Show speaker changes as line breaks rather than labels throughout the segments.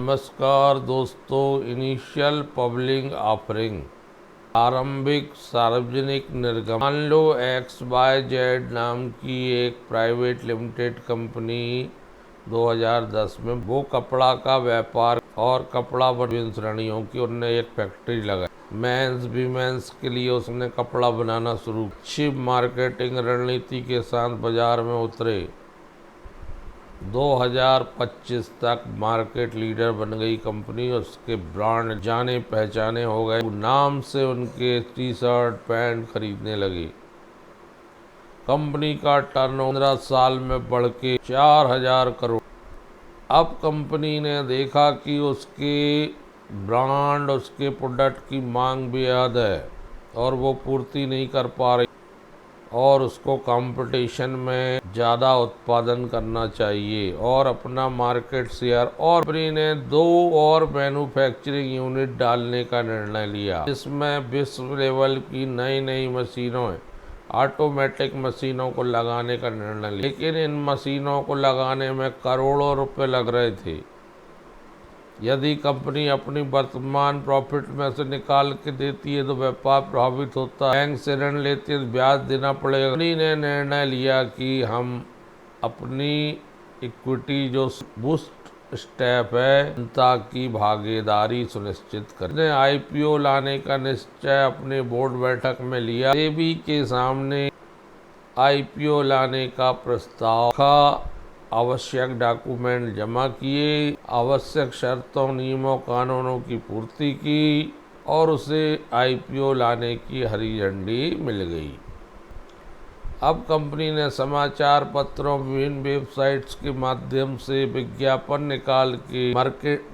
नमस्कार दोस्तों। Initial public offering आरंभिक सार्वजनिक निर्गमन। मान लो XYZ नाम की एक प्राइवेट लिमिटेड कंपनी 2010 में वो कपड़ा का व्यापार और कपड़ा विभिन्न श्रेणियों की उनने एक फैक्ट्री लगाई। मेंस वीमेंस के लिए उसने कपड़ा बनाना शुरू। अच्छी मार्केटिंग रणनीति के साथ बाजार में उतरे। 2025 तक मार्केट लीडर बन गई कंपनी। उसके ब्रांड जाने पहचाने हो गए। नाम से उनके टी शर्ट पैंट खरीदने लगे। कंपनी का टर्नओवर 15 साल में बढ़ के 4000 करोड़। अब कंपनी ने देखा कि उसके ब्रांड उसके प्रोडक्ट की मांग बेहद है और वो पूर्ति नहीं कर पा रही और उसको कंपटीशन में ज़्यादा उत्पादन करना चाहिए और अपना मार्केट शेयर। और कंपनी ने 2 और मैन्युफैक्चरिंग यूनिट डालने का निर्णय लिया, जिसमें विश्व लेवल की नई मशीनों ऑटोमेटिक मशीनों को लगाने का निर्णय लिया। लेकिन इन मशीनों को लगाने में करोड़ों रुपए लग रहे थे। यदि कंपनी अपनी वर्तमान प्रॉफिट में से निकाल के देती है तो व्यापार प्रभावित होता है। बैंक से ऋण लेती है तो ब्याज देना पड़ेगा। कंपनी ने निर्णय लिया कि हम अपनी इक्विटी जो बूस्ट स्टेप है जनता की भागीदारी सुनिश्चित करें। IPO लाने का निश्चय अपने बोर्ड बैठक में लिया। सेबी के सामने IPO लाने का प्रस्ताव का आवश्यक डॉक्यूमेंट जमा किए, आवश्यक शर्तों नियमों कानूनों की पूर्ति की और उसे IPO लाने की हरी झंडी मिल गई। अब कंपनी ने समाचार पत्रों विभिन्न वेबसाइट्स के माध्यम से विज्ञापन निकाल के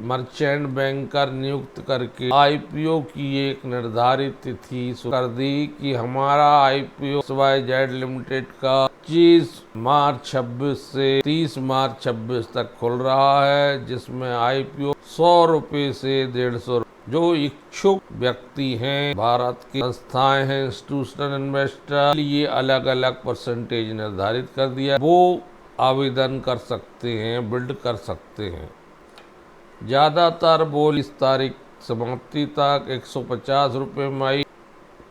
मर्चेंट बैंकर नियुक्त करके IPO की एक निर्धारित तिथि कर दी कि हमारा IPO XYZ लिमिटेड का 25 मार्च 26 से 30 मार्च 26 तक खुल रहा है, जिसमें IPO 100 रुपये से 150। जो इच्छुक व्यक्ति हैं, भारत की संस्थाएं हैं, इंस्टीट्यूशनल इन्वेस्टर लिए अलग अलग परसेंटेज निर्धारित कर दिया। वो आवेदन कर सकते हैं, बिल्ड कर सकते हैं। ज़्यादातर बोल इस तारीख समाप्ति तक 150 रुपये में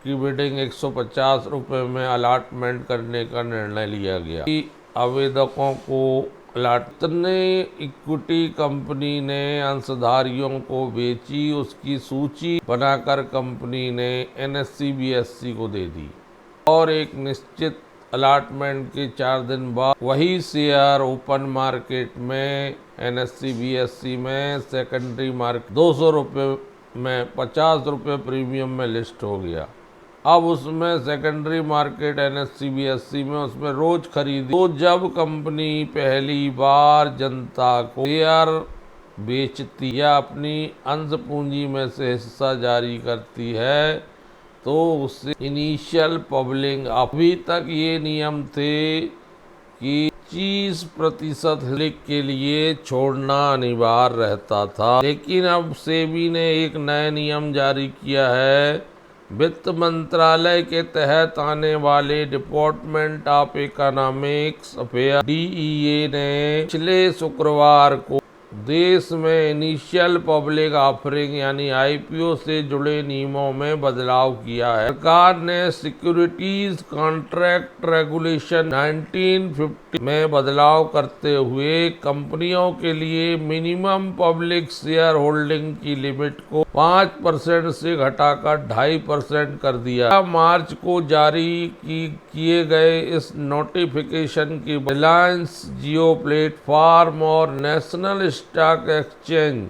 की बिडिंग 150 रुपये में अलॉटमेंट करने का निर्णय लिया गया। आवेदकों को इतने इक्विटी कंपनी ने अंशधारियों को बेची, उसकी सूची बनाकर कंपनी ने NSE/BSE को दे दी और एक निश्चित अलॉटमेंट के 4 दिन बाद वही शेयर ओपन मार्केट में NSE/BSE में सेकेंडरी मार्केट 200 रुपये में 50 रुपये प्रीमियम में लिस्ट हो गया। अब उसमें सेकेंडरी मार्केट NSE/BSE में उसमें रोज खरीदी। तो जब कंपनी पहली बार जनता को शेयर बेचती या अपनी अंश पूंजी में से हिस्सा जारी करती है तो उससे इनिशियल पब्लिक। अभी तक ये नियम थे कि 25% के लिए छोड़ना अनिवार्य रहता था, लेकिन अब सेबी ने एक नया नियम जारी किया है। वित्त मंत्रालय के तहत आने वाले department of economics affair DEA ने पिछले शुक्रवार को देश में इनिशियल पब्लिक ऑफरिंग यानी IPO से जुड़े नियमों में बदलाव किया है। सरकार ने सिक्योरिटीज कॉन्ट्रैक्ट रेगुलेशन 1950 में बदलाव करते हुए कंपनियों के लिए मिनिमम पब्लिक शेयर होल्डिंग की लिमिट को 5% से घटाकर 2.5% कर दिया। मार्च को जारी किए गए इस नोटिफिकेशन की रिलायंस जियो प्लेटफॉर्म और नेशनल स्टॉक एक्सचेंज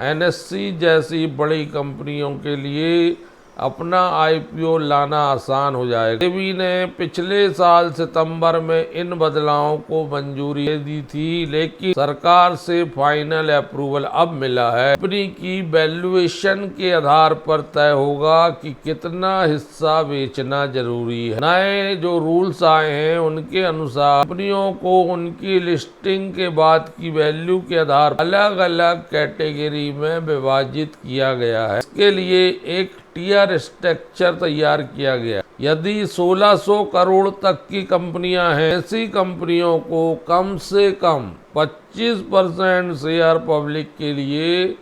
NSE जैसी बड़ी कंपनियों के लिए अपना IPO लाना आसान हो जाएगा। सेबी ने पिछले साल सितंबर में इन बदलावों को मंजूरी दे दी थी, लेकिन सरकार से फाइनल अप्रूवल अब मिला है। कंपनी की वैल्यूएशन के आधार पर तय होगा कि कितना हिस्सा बेचना जरूरी है। नए जो रूल्स आए हैं उनके अनुसार कंपनियों को उनकी लिस्टिंग के बाद की वैल्यू के आधार पर अलग अलग कैटेगरी में विभाजित किया गया है। इसके लिए एक टियर स्ट्रक्चर तैयार किया गया। यदि 1600 करोड़ तक की कंपनियां हैं, ऐसी कंपनियों को कम से कम 25% शेयर पब्लिक के लिए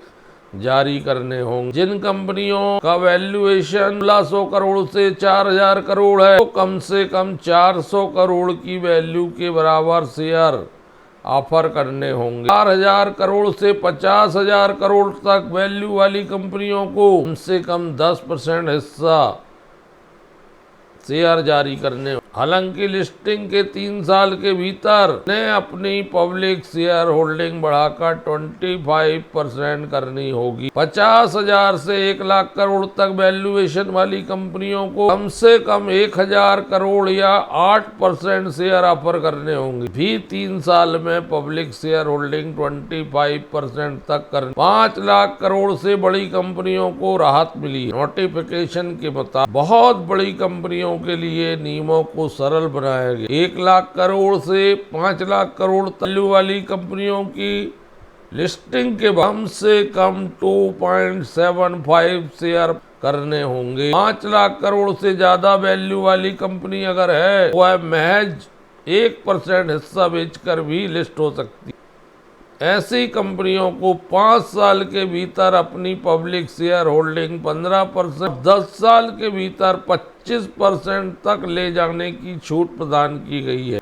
जारी करने होंगे। जिन कंपनियों का वैल्यूएशन 1600 करोड़ से 4000 करोड़ है, तो कम से कम 400 करोड़ की वैल्यू के बराबर शेयर ऑफर करने होंगे। 4000 करोड़ से 50,000 करोड़ तक वैल्यू वाली कंपनियों को कम से कम 10% हिस्सा शेयर जारी करने। हालांकि लिस्टिंग के 3 साल के भीतर ने अपनी पब्लिक शेयर होल्डिंग बढ़ाकर 25% करनी होगी। 50,000 से 1 लाख करोड़ तक वैल्यूएशन वाली कंपनियों को कम से कम 1000 करोड़ या 8% शेयर ऑफर करने होंगे। भी 3 साल में पब्लिक शेयर होल्डिंग 25% तक करनी। 5 लाख करोड़ से बड़ी कंपनियों को राहत मिली। नोटिफिकेशन के मुताबिक बहुत बड़ी कंपनियों के लिए नियमों को सरल बनाया गया। 1 लाख करोड़ से 5 लाख करोड़ वैल्यू वाली कंपनियों की लिस्टिंग के बाद कम से कम 2.75 शेयर करने होंगे। 5 लाख करोड़ से ज्यादा वैल्यू वाली कंपनी अगर है, वह महज 1% हिस्सा बेचकर भी लिस्ट हो सकती है। ऐसी कंपनियों को 5 साल के भीतर अपनी पब्लिक शेयर होल्डिंग 15%, 10 साल के भीतर 25% तक ले जाने की छूट प्रदान की गई है।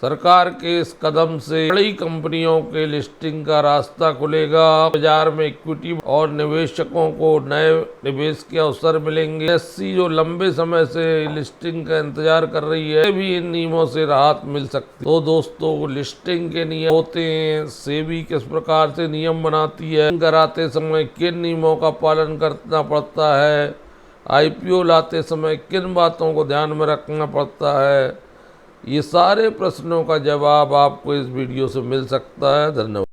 सरकार के इस कदम से बड़ी कंपनियों के लिस्टिंग का रास्ता खुलेगा। बाजार में इक्विटी और निवेशकों को नए निवेश के अवसर मिलेंगे। एससी जो लंबे समय से लिस्टिंग का इंतजार कर रही है, भी इन नियमों से राहत मिल सकती है। तो दोस्तों, लिस्टिंग के नियम होते हैं, सेबी किस प्रकार से नियम बनाती है, कराते समय किन नियमों का पालन करना पड़ता है, IPO लाते समय किन बातों को ध्यान में रखना पड़ता है, ये सारे प्रश्नों का जवाब आपको इस वीडियो से मिल सकता है। धन्यवाद।